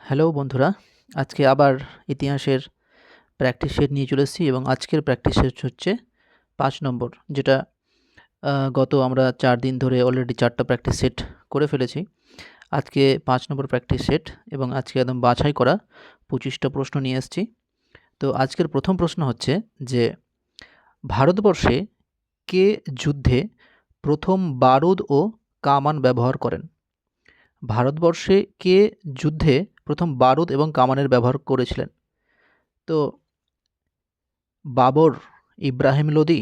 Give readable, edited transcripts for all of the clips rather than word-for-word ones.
Hello বন্ধুরা, আজকে আবার ইতিহাসের প্র্যাকটিস সেট নিয়ে চলে এসেছি এবং আজকের প্র্যাকটিস সেট হচ্ছে ৫ নম্বর, যেটা গত আমরা ৪ দিন ধরে অলরেডি ৪টা প্র্যাকটিস সেট করে ফেলেছি। আজকে ৫ নম্বর প্র্যাকটিস সেট এবং আজকে একদম বাছাই করা ২৫টা প্রশ্ন নিয়ে এসেছি। তো আজকের প্রথম প্রশ্ন হচ্ছে যে ভারতবর্ষে কে যুদ্ধে প্রথম বারুদ ও কামান ব্যবহার করেন? ভারতবর্ষে কে যুদ্ধে প্রথম বারুদ এবং কামানের ব্যবহার করেছিলেন? তো বাবর, ইব্রাহিম লোদি,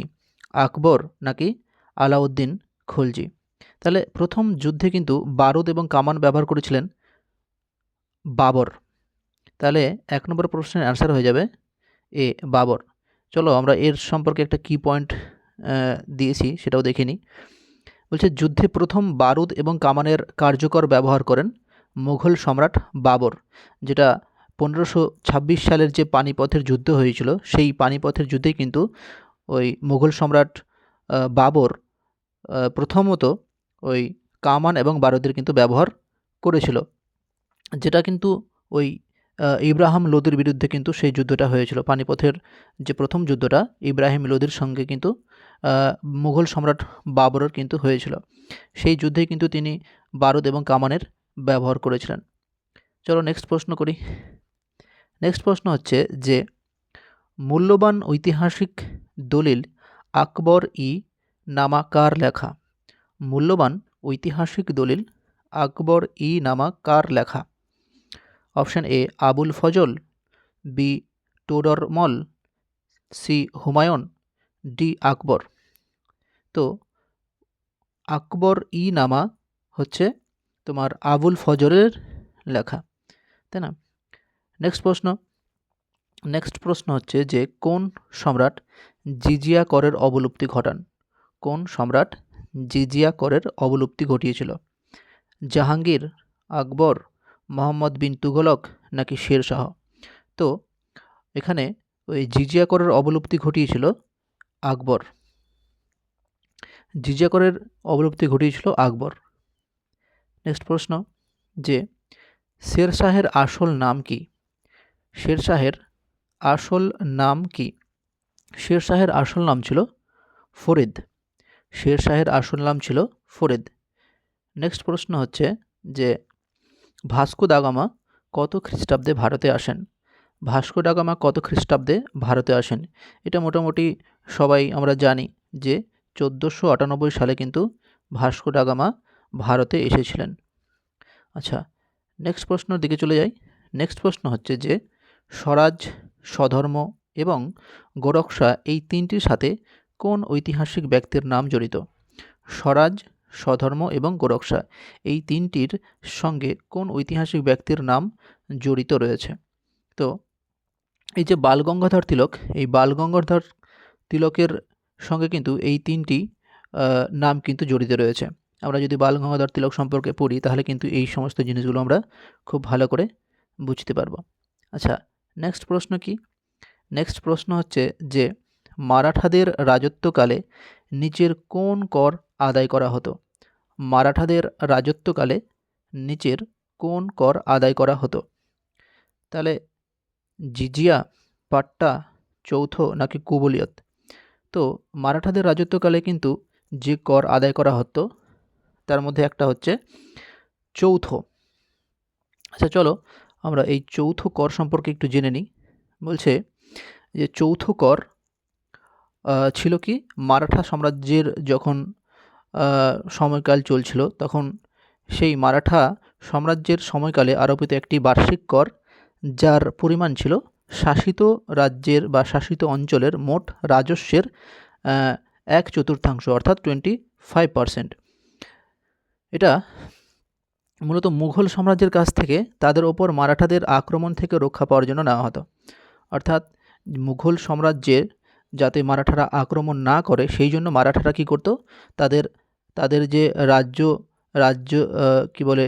আকবর নাকি আলাউদ্দিন খলজি? তাহলে প্রথম যুদ্ধে কিন্তু বারুদ এবং কামান ব্যবহার করেছিলেন বাবর। তাহলে ১ নম্বর প্রশ্নের অ্যান্সার হয়ে যাবে এ, বাবর। চলো আমরা এর সম্পর্কে একটা কি পয়েন্ট দিয়েছি সেটাও দেখে নিই। বলছে যুদ্ধে প্রথম বারুদ এবং কামানের কার্যকর ব্যবহার করেন মুঘল সম্রাট বাবর, যেটা ১৫২৬ সালের যে পানিপথের যুদ্ধ হয়েছিল সেই পানিপথের যুদ্ধেই কিন্তু ওই মুঘল সম্রাট বাবর প্রথমত ওই কামান এবং বারুদের কিন্তু ব্যবহার করেছিল, যেটা কিন্তু ওই ইব্রাহিম লোদির বিরুদ্ধে কিন্তু সেই যুদ্ধটা হয়েছিল। পানিপথের যে প্রথম যুদ্ধটা ইব্রাহিম লোদির সঙ্গে কিন্তু মুঘল সম্রাট বাবরের কিন্তু হয়েছিল। সেই যুদ্ধে কিন্তু তিনি বারুদ এবং কামানের ব্যবহার করেছিলেন। চলো নেক্সট প্রশ্ন করি। নেক্সট প্রশ্ন হচ্ছে যে মূল্যবান ঐতিহাসিক দলিল আকবর ই নামা কার লেখা? মূল্যবান ঐতিহাসিক দলিল আকবর ই নামা কার লেখা? Option A Abul Fazal, B Todarmal, C Humayun, D Akbar. তো আকবর ই নামা হচ্ছে তোমার আবুল ফজলের লেখা, তাই না? নেক্সট প্রশ্ন হচ্ছে যে কোন সম্রাট জিজিয়া করের অবলুপ্তি ঘটান? কোন সম্রাট জিজিয়া করের অবলুপ্তি ঘটিয়েছিল? জাহাঙ্গীর, আকবর, মোহাম্মদ বিন তুঘলক নাকি শের শাহ? তো এখানে ওই জিজিয়া করের অবলুপ্তি ঘটিয়েছিল আকবর। জিজিয়া করের অবলুপ্তি ঘটিয়েছিল আকবর। নেক্সট প্রশ্ন যে শের শাহের আসল নাম কি? শের শাহের আসল নাম কি? শের শাহের আসল নাম ছিল ফরিদ। শের শাহের আসল নাম ছিল ফরিদ। নেক্সট প্রশ্ন হচ্ছে যে ভাস্কো দা গামা কত খ্রিস্টাব্দে ভারতে আসেন? ভাস্কো দা গামা কত খ্রিস্টাব্দে ভারতে আসেন? এটা মোটামুটি সবাই আমরা জানি যে ১৪৯৮ সালে কিন্তু ভাস্কো দা গামা ভারতে এসেছিলেন। আচ্ছা, নেক্সট প্রশ্নের দিকে চলে যাই। নেক্সট প্রশ্ন হচ্ছে যে স্বরাজ, স্বধর্ম এবং গোরক্ষা এই তিনটির সাথে কোন ঐতিহাসিক ব্যক্তির নাম জড়িত? স্বরাজ, স্বধর্ম এবং গোরক্ষা এই তিনটির সঙ্গে কোন ঐতিহাসিক ব্যক্তির নাম জড়িত রয়েছে? তো এই যে বালগঙ্গাধর তিলক, এই বালগঙ্গাধর তিলকের সঙ্গে কিন্তু এই তিনটি নাম কিন্তু জড়িত রয়েছে। আমরা যদি বালগঙ্গাধর তিলক সম্পর্কে পড়ি তাহলে কিন্তু এই সমস্ত জিনিসগুলো আমরা খুব ভালো করে বুঝতে পারবো। আচ্ছা, নেক্সট প্রশ্ন কি? নেক্সট প্রশ্ন হচ্ছে যে মারাঠাদের রাজত্বকালে নিচের কোন কর আদায় করা হতো? মারাঠাদের রাজত্বকালে নিচের কোন কর আদায় করা হতো? তাহলে জিজিয়া, পাট্টা, চৌথ নাকি কুবলিয়ত? তো মারাঠাদের রাজত্বকালে কিন্তু যে কর আদায় করা হতো তার মধ্যে একটা হচ্ছে চৌথ। আচ্ছা চলো আমরা এই চৌথ কর সম্পর্কে একটু জেনে নিই। বলছে যে চৌথ কর ছিল কি, মারাঠা সাম্রাজ্যের যখন সময়কাল চলছিল তখন সেই মারাঠা সাম্রাজ্যের সময়কালে আরোপিত একটি বার্ষিক কর, যার পরিমাণ ছিল শাসিত রাজ্যের বা শাসিত অঞ্চলের মোট রাজস্বের 1/4 অর্থাৎ 25%। এটা মূলত মুঘল সাম্রাজ্যের কাছ থেকে তাদের ওপর মারাঠাদের আক্রমণ থেকে রক্ষা পাওয়ার জন্য নেওয়া হতো। অর্থাৎ মুঘল সাম্রাজ্যের যাতে মারাঠারা আক্রমণ না করে সেই জন্য মারাঠারা কী করতো, তাদের যে রাজ্য কি বলে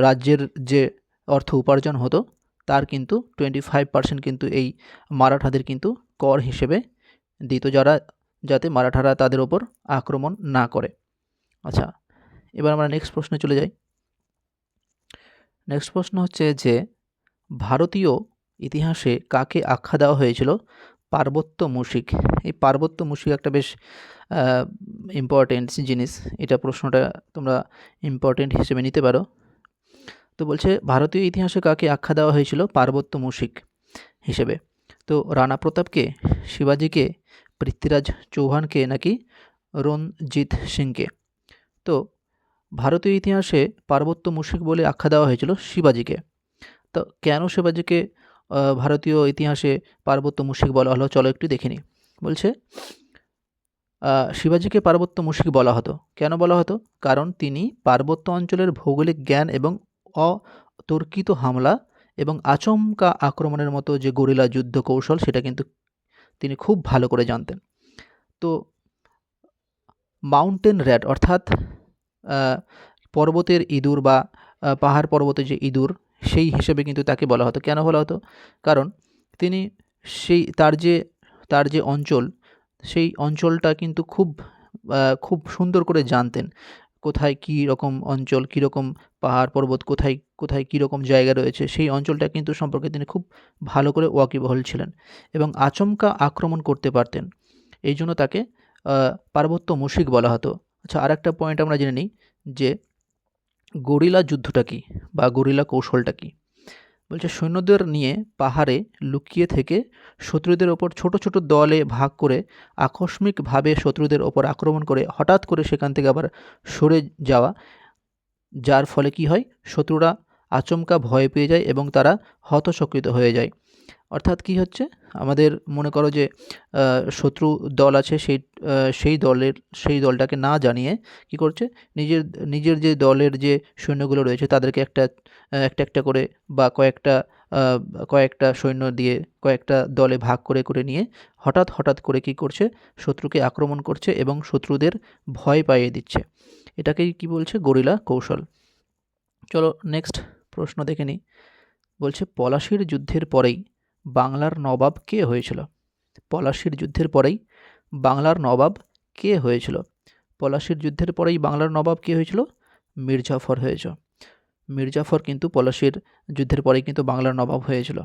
রাজ্যের যে অর্থ উপার্জন হতো তার কিন্তু 25% কিন্তু এই মারাঠাদের কিন্তু কর হিসেবে দিত, যাতে মারাঠারা তাদের ওপর আক্রমণ না করে। আচ্ছা, এবার আমরা নেক্সট প্রশ্নে চলে যাই। নেক্সট প্রশ্ন হচ্ছে যে ভারতীয় ইতিহাসে কাকে আখ্যা দেওয়া হয়েছিল পার্বত্য মুশিক? এই পার্বত্য মুশিক একটা বেশ ইম্পর্টেন্ট জিনিস, এটা প্রশ্নটা তোমরা ইম্পর্টেন্ট হিসেবে নিতে পারো। তো বলছে ভারতীয় ইতিহাসে কাকে আখ্যা দেওয়া হয়েছিল পার্বত্য মুশিক হিসেবে? তো রানা প্রতাপকে, শিবাজিকে, পৃথ্বীরাজ চৌহানকে নাকি রণজিৎ সিংকে? তো ভারতীয় ইতিহাসে পার্বত্য মুশিক বলে আখ্যা দেওয়া হয়েছিল শিবাজিকে। তো কেন শিবাজিকে ভারতীয় ইতিহাসে পার্বত্য মুশিক বলা হলো, চলো একটু দেখে নিই। বলছে শিবাজিকে পার্বত্য মুশিক বলা হতো, কেন বলা হতো? কারণ তিনি পার্বত্য অঞ্চলের ভৌগোলিক জ্ঞান এবং অতর্কিত হামলা এবং আচমকা আক্রমণের মতো যে গরিলা যুদ্ধ কৌশল, সেটা কিন্তু তিনি খুব ভালো করে জানতেন। তো মাউন্টেন র্যাট অর্থাৎ পর্বতের ইঁদুর বা পাহাড় পর্বতে যে ইঁদুর, সেই হিসেবে কিন্তু তাকে বলা হতো। কেন বলা হতো? কারণ তিনি তার যে অঞ্চল, সেই অঞ্চলটা কিন্তু খুব সুন্দর করে জানতেন। কোথায় কী রকম অঞ্চল, কী রকম পাহাড় পর্বত, কোথায় কোথায় কী রকম জায়গা রয়েছে, সেই অঞ্চলটা কিন্তু সম্পর্কে তিনি খুব ভালো করে ওয়াকিবহাল ছিলেন এবং আচমকা আক্রমণ করতে পারতেন। এই জন্য তাকে পার্বত্য মুশিক বলা হতো। আচ্ছা, আরেকটা পয়েন্ট আমরা জেনে নিই যে গরিলা যুদ্ধটা কী বা গরিলা কৌশলটা কী। বলছে সৈন্যদের নিয়ে পাহাড়ে লুকিয়ে থেকে শত্রুদের ওপর ছোট ছোট দলে ভাগ করে আকস্মিকভাবে শত্রুদের ওপর আক্রমণ করে হঠাৎ করে সেখান থেকে আবার সরে যাওয়া, যার ফলে কি হয়, শত্রুরা আচমকা ভয় পেয়ে যায় এবং তারা হতচকিত হয়ে যায়। অর্থাৎ কি হচ্ছে, আমাদের মনে করো যে শত্রু দল আছে, সেই দলটাকে না জানিয়ে কি করছে, নিজের যে দলের যে সৈন্যগুলো রয়েছে তাদেরকে একটা একটা করে বা কয়েকটা সৈন্য দিয়ে কয়েকটা দলে ভাগ করে করে নিয়ে হঠাৎ করে কি করছে, শত্রুকে আক্রমণ করছে এবং শত্রুদের ভয় পাইয়ে দিচ্ছে। এটাকেই কি বলছে, গরিলা কৌশল। চলো নেক্সট প্রশ্ন দেখে নিই। বলছে পলাশির যুদ্ধের পরেই বাংলার নবাব কে হয়েছিল? পলাশির যুদ্ধের পরেই বাংলার নবাব কে হয়েছিল? পলাশির যুদ্ধের পরেই বাংলার নবাব কে হয়েছিল? মীরজাফর হয়েছিল। মীরজাফর কিন্তু পলাশির যুদ্ধের পরেই কিন্তু বাংলার নবাব হয়েছিল।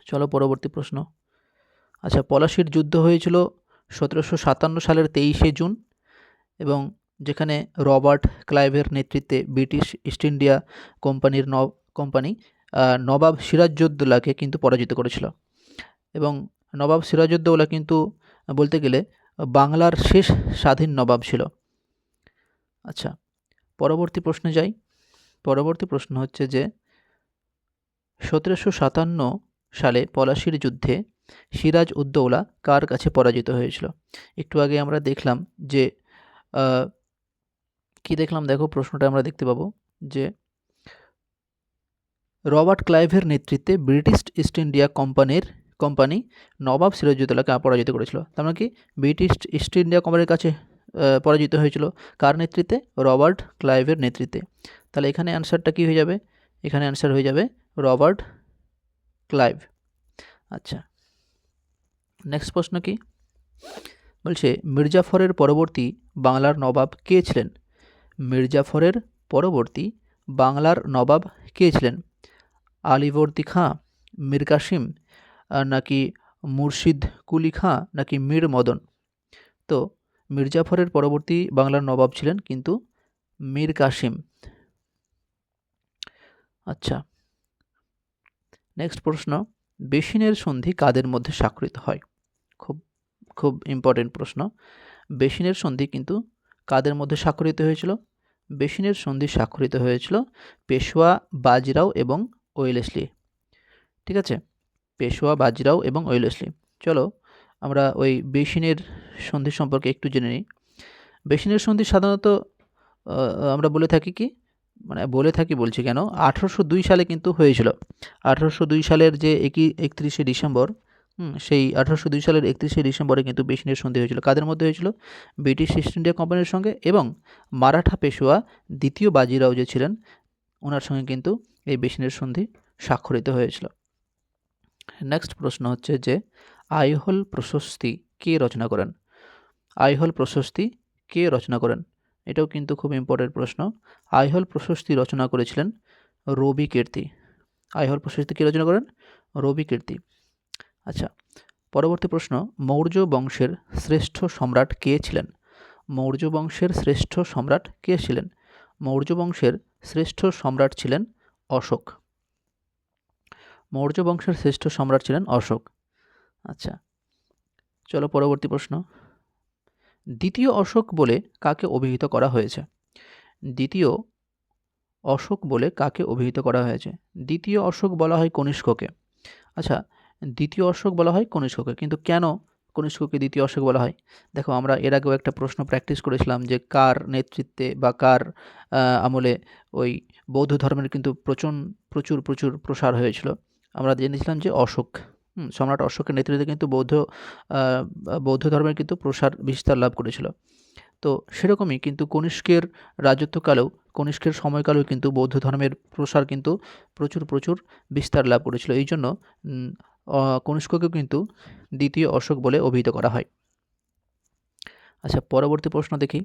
চলো পরবর্তী প্রশ্ন। আচ্ছা, পলাশির যুদ্ধ হয়েছিল 1757 সালের 23শে জুন এবং যেখানে রবার্ট ক্লাইভের নেতৃত্বে ব্রিটিশ ইস্ট ইন্ডিয়া কোম্পানি নবাব সিরাজউদ্দৌলাকে কিন্তু পরাজিত করেছিল এবং নবাব সিরাজউদ্দৌলা কিন্তু বলতে গেলে বাংলার শেষ স্বাধীন নবাব ছিল। আচ্ছা, পরবর্তী প্রশ্নে যাই। পরবর্তী প্রশ্ন হচ্ছে যে 1757 সালে পলাশির যুদ্ধে সিরাজউদ্দৌলা কার কাছে পরাজিত হয়েছিল? একটু আগে আমরা দেখলাম যে কি দেখলাম, দেখো প্রশ্নটা আমরা দেখতে পাবো যে রবার্ট ক্লাইভের নেতৃত্বে ব্রিটিশ ইস্ট ইন্ডিয়া কোম্পানি নবাব সিরাজউদ্দৌলাকে পরাজিত করেছিল। তার মানে কি, ব্রিটিশ ইস্ট ইন্ডিয়া কোম্পানির কাছে পরাজিত হয়েছিল কার নেতৃত্বে? রবার্ট ক্লাইভের নেতৃত্বে। তাহলে এখানে অ্যান্সারটা কি হয়ে যাবে? এখানে অ্যান্সার হয়ে যাবে রবার্ট ক্লাইভ। আচ্ছা, নেক্সট প্রশ্ন কি বলছে, মীরজাফরের পরবর্তী বাংলার নবাব কে ছিলেন? মীরজাফরের পরবর্তী বাংলার নবাব কে ছিলেন? আলীবর্দী খাঁ, মীর কাসিম, নাকি মুর্শিদ কুলি খাঁ, নাকি মীর মদন? তো মীরজাফরের পরবর্তী বাংলার নবাব ছিলেন কিন্তু মীর কাসিম। আচ্ছা, নেক্সট প্রশ্ন, বেসিনের সন্ধি কাদের মধ্যে স্বাক্ষরিত হয়? খুব ইম্পর্টেন্ট প্রশ্ন। বেসিনের সন্ধি কিন্তু কাদের মধ্যে স্বাক্ষরিত হয়েছিল? বেসিনের সন্ধি স্বাক্ষরিত হয়েছিল পেশওয়া বাজিরাও এবং ওয়েলেসলি। ঠিক আছে, পেশওয়া বাজিরাও এবং ওয়েলেসলি। চলো আমরা ওই বেসিনের সন্ধি সম্পর্কে একটু জেনে নিই। বেসিনের সন্ধি সাধারণত আমরা বলে থাকি বলছি কেন, 1802 সালে কিন্তু হয়েছিল। 1802 সালের যে 31শে ডিসেম্বর, সেই 1802 সালের 31শে ডিসেম্বরে কিন্তু বেসিনের সন্ধি হয়েছিল। কাদের মধ্যে হয়েছিল? ব্রিটিশ ইস্ট ইন্ডিয়া কোম্পানির সঙ্গে এবং মারাঠা পেশওয়া দ্বিতীয় বাজিরাও যে ছিলেন, ওনার সঙ্গে কিন্তু এই বেসিনের সন্ধি স্বাক্ষরিত হয়েছিল। নেক্সট প্রশ্ন হচ্ছে যে আইহোল প্রশস্তি কে রচনা করেন? আইহোল প্রশস্তি কে রচনা করেন? এটাও কিন্তু খুব ইম্পর্টেন্ট প্রশ্ন। আইহোল প্রশস্তি রচনা করেছিলেন রবি কীর্তি। আইহোল প্রশস্তি কী রচনা করেন? রবিকীর্তি। আচ্ছা, পরবর্তী প্রশ্ন, মৌর্য বংশের শ্রেষ্ঠ সম্রাট কে ছিলেন? মৌর্য বংশের শ্রেষ্ঠ সম্রাট কে ছিলেন? মৌর্য বংশের শ্রেষ্ঠ সম্রাট ছিলেন অশোক। মৌর্য বংশের শ্রেষ্ঠ সম্রাট ছিলেন অশোক। আচ্ছা, চলো পরবর্তী প্রশ্ন, দ্বিতীয় অশোক বলে কাকে অভিহিত করা হয়েছে? দ্বিতীয় অশোক বলে কাকে অভিহিত করা হয়েছে? দ্বিতীয় অশোক বলা হয় কনিষ্ককে। আচ্ছা, দ্বিতীয় অশোক বলা হয় কনিষ্ককে, কিন্তু কেন কনিষ্ককে দ্বিতীয় অশোক বলা হয়? দেখো, আমরা এর আগেও একটা প্রশ্ন প্র্যাকটিস করেছিলাম যে কার নেতৃত্বে বা কার আমলে ওই বৌদ্ধ ধর্মের কিন্তু প্রচুর প্রসার হয়েছিল। আমরা জেনেছিলাম যে অশোক, সম্রাট অশোকের নেতৃত্বে কিন্তু বৌদ্ধ ধর্মের কিন্তু প্রসার বিস্তার লাভ করেছিল। তো সেরকমই কিন্তু কনিষ্কের রাজত্বকালেও, কনিষ্কের সময়কালেও কিন্তু বৌদ্ধ ধর্মের প্রসার কিন্তু প্রচুর বিস্তার লাভ করেছিল। এই জন্য কনিষ্ককেও কিন্তু দ্বিতীয় অশোক বলে অভিহিত করা হয়। আচ্ছা, পরবর্তী প্রশ্ন দেখি।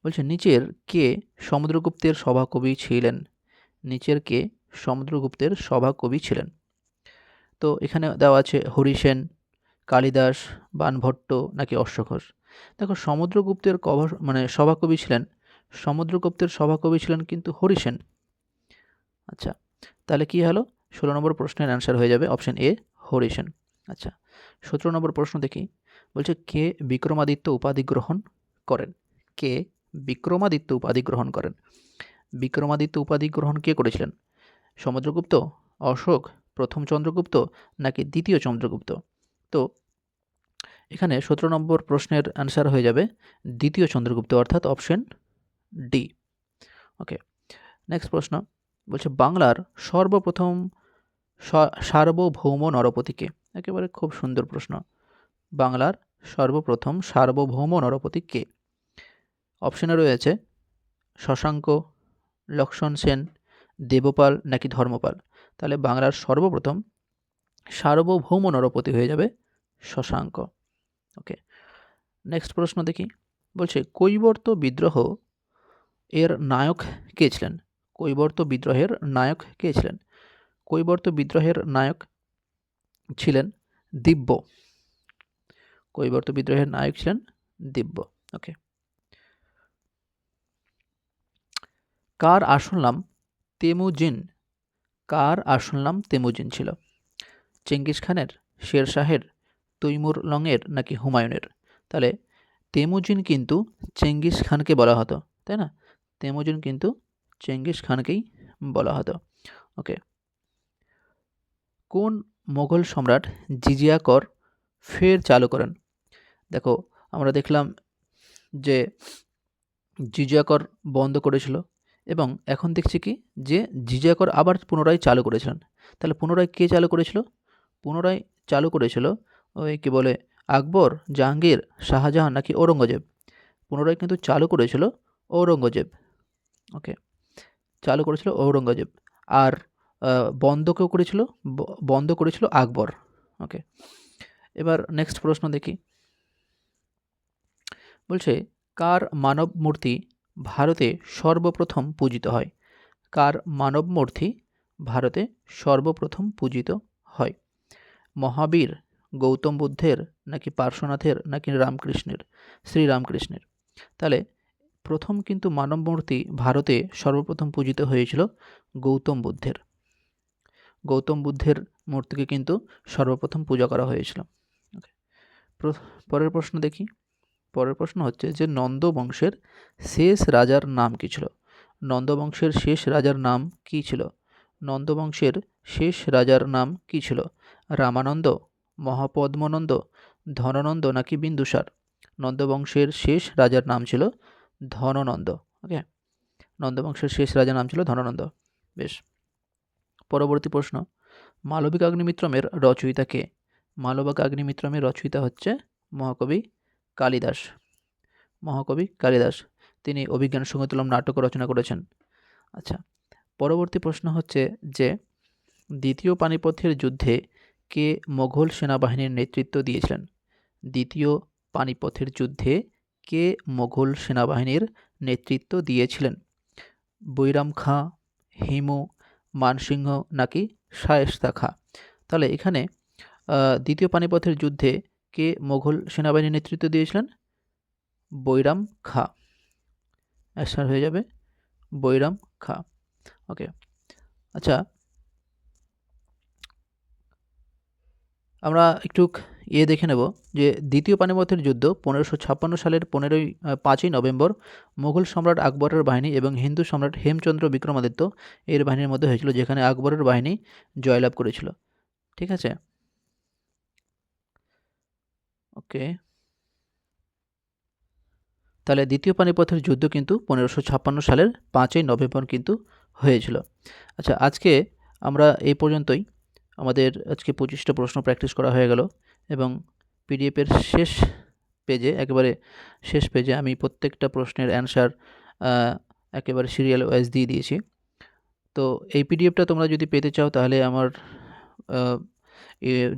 বলছে, নিচের কে সমুদ্রগুপ্তের সভাকবি ছিলেন? নিচের কে সমুদ্রগুপ্তের সভাকবি ছিলেন? তো এখানে দেওয়া আছে হরিসেন, কালিদাস, বাণভট্ট নাকি অশ্বঘোষ। দেখো, সমুদ্রগুপ্তের সভাকবি ছিলেন, সমুদ্রগুপ্তের সভাকবি ছিলেন কিন্তু হরিসেন। আচ্ছা, তাহলে কি হলো? 16 নম্বর প্রশ্নের অ্যান্সার হয়ে যাবে অপশন এ, হরিসেন। আচ্ছা, 17 নম্বর প্রশ্ন দেখি। বলছে, কে বিক্রমাদিত্য উপাধি গ্রহণ করেন? কে বিক্রমাদিত্য উপাধি গ্রহণ করেন? বিক্রমাদিত্য উপাধি গ্রহণ কে করেছিলেন? সমুদ্রগুপ্ত, অশোক, প্রথম চন্দ্রগুপ্ত নাকি দ্বিতীয় চন্দ্রগুপ্ত? তো এখানে 17 নম্বর প্রশ্নের অ্যান্সার হয়ে যাবে দ্বিতীয় চন্দ্রগুপ্ত, অর্থাৎ অপশন ডি। ওকে, নেক্সট প্রশ্ন। বলছে, বাংলার সর্বপ্রথম সার্বভৌম নরপতি কে? একেবারে খুব সুন্দর প্রশ্ন। বাংলার সর্বপ্রথম সার্বভৌম নরপতি কে? অপশনে রয়েছে শশাঙ্ক, লক্ষ্মণ সেন, দেবপাল নাকি ধর্মপাল। তাহলে বাংলার সর্বপ্রথম সার্বভৌম নরপতি হয়ে যাবে শশাঙ্ক। ওকে, নেক্সট প্রশ্ন দেখি। বলছে, কৈবর্ত বিদ্রোহ এর নায়ক কে ছিলেন? কৈবর্ত বিদ্রোহের নায়ক কে ছিলেন? কৈবর্ত বিদ্রোহের নায়ক ছিলেন দিব্য। কৈবর্ত বিদ্রোহের নায়ক ছিলেন দিব্য। ওকে, কার আসল নাম তেমুজিন? কার আসল নাম তেমুজিন ছিল? চেঙ্গিস খানের, শের শাহের, তৈমুর লংয়ের নাকি হুমায়ুনের? তাহলে তেমুজিন কিন্তু চেঙ্গিস খানকে বলা হতো, তাই না? তেমুজিন কিন্তু চেঙ্গিস খানকেই বলা হতো। ওকে, কোন মোগল সম্রাট জিজিয়া কর ফের চালু করেন? দেখো, আমরা দেখলাম যে জিজিয়া কর বন্ধ করেছিল এবং এখন দেখছি কি যে জিজিয়া কর আবার পুনরায় চালু করেছিলেন। তাহলে পুনরায় কে চালু করেছিল? পুনরায় চালু করেছিল ওই কি বলে আকবর, জাহাঙ্গীর, শাহজাহান নাকি ঔরঙ্গজেব? পুনরায় কিন্তু চালু করেছিল ঔরঙ্গজেব। ওকে, চালু করেছিল ঔরঙ্গজেব। আর বন্ধ করেছিল আকবর। ওকে, এবার নেক্সট প্রশ্ন দেখি। বলছে, কার মানব মূর্তি ভারতে সর্বপ্রথম পূজিত হয়? কার মানব মূর্তি ভারতে সর্বপ্রথম পূজিত হয়? মহাবীর, গৌতম বুদ্ধের নাকি পার্শ্বনাথের নাকি শ্রীরামকৃষ্ণের? তাহলে প্রথম কিন্তু মানব মূর্তি ভারতে সর্বপ্রথম পূজিত হয়েছিল গৌতম বুদ্ধের। গৌতম বুদ্ধের মূর্তিকে কিন্তু সর্বপ্রথম পূজা করা হয়েছিল। পরের প্রশ্ন দেখি। পরের প্রশ্ন হচ্ছে যে নন্দ বংশের শেষ রাজার নাম কী ছিল? নন্দ বংশের শেষ রাজার নাম কী ছিল? নন্দ বংশের শেষ রাজার নাম কী ছিল? রামানন্দ, মহাপদ্মনন্দ, ধননন্দ নাকি বিন্দুসার? নন্দ বংশের শেষ রাজার নাম ছিল ধননন্দ। ওকে, নন্দ বংশের শেষ রাজার নাম ছিল ধননন্দ। বেশ, পরবর্তী প্রশ্ন। মালবিকাগ্নিমিত্রমের রচয়িতা কে? মালবিকাগ্নিমিত্রমের রচয়িতা হচ্ছে মহাকবি কালিদাস। মহাকবি কালিদাস, তিনি অভিজ্ঞান সঙ্গীতলম নাটক রচনা করেছেন। আচ্ছা, পরবর্তী প্রশ্ন হচ্ছে যে দ্বিতীয় পানিপথের যুদ্ধে কে মোগল সেনাবাহিনীর নেতৃত্ব দিয়েছিলেন? দ্বিতীয় পানিপথের যুদ্ধে কে মোগল সেনাবাহিনীর নেতৃত্ব দিয়েছিলেন? বৈরাম খাঁ, হিমু, মানসিংহ নাকি শায়েস্তা খাঁ। তাহলে এখানে দ্বিতীয় পানিপথের যুদ্ধে কে মোগল সেনাবাহিনীর নেতৃত্ব দিয়েছিলেন? বৈরাম খাঁ। অ্যান্সার হয়ে যাবে বৈরাম খাঁ। ওকে, আচ্ছা আমরা একটু দেখে নেব যে দ্বিতীয় পানিপথের যুদ্ধ 1556 সালের 5ই নভেম্বর মুঘল সম্রাট আকবরের বাহিনী এবং হিন্দু সম্রাট হেমচন্দ্র বিক্রমাদিত্য এর বাহিনীর মধ্যে হয়েছিল, যেখানে আকবরের বাহিনী জয়লাভ করেছিল। ঠিক আছে, ওকে, তাহলে দ্বিতীয় পানিপথের যুদ্ধ কিন্তু 1556 সালের 5ই নভেম্বর কিন্তু হয়েছিল। আচ্ছা, আজকে আমরা এই পর্যন্তই। আমাদের আজকে 25টা প্রশ্ন প্র্যাকটিস করা হয়ে গেল এবং পিডিএফের শেষ পেজে, একেবারে শেষ পেজে আমি প্রত্যেকটা প্রশ্নের অ্যান্সার একেবারে সিরিয়াল ওয়াইজ দিয়ে দিয়েছি। তো এই পিডিএফটা তোমরা যদি পেতে চাও তাহলে আমার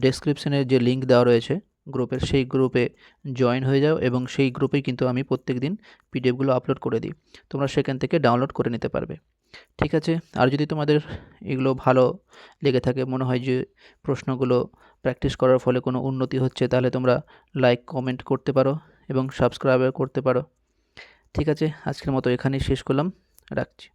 ডেসক্রিপশনে যে লিঙ্ক দেওয়া রয়েছে গ্রুপের, সেই গ্রুপে জয়েন হয়ে যাও এবং সেই গ্রুপেই কিন্তু আমি প্রত্যেক দিন পিডিএফগুলো আপলোড করে দিই, তোমরা সেখান থেকে ডাউনলোড করে নিতে পারবে। ঠিক আছে, আর যদি তোমাদের এগুলো ভালো লেগে থাকে, মনে হয় যে প্রশ্নগুলো প্র্যাকটিস করার ফলে কোনো উন্নতি হচ্ছে, তাহলে তোমরা লাইক কমেন্ট করতে পারো এবং সাবস্ক্রাইব করতে পারো। ঠিক আছে, আজকের মতো এখানেই শেষ করলাম, রাখছি।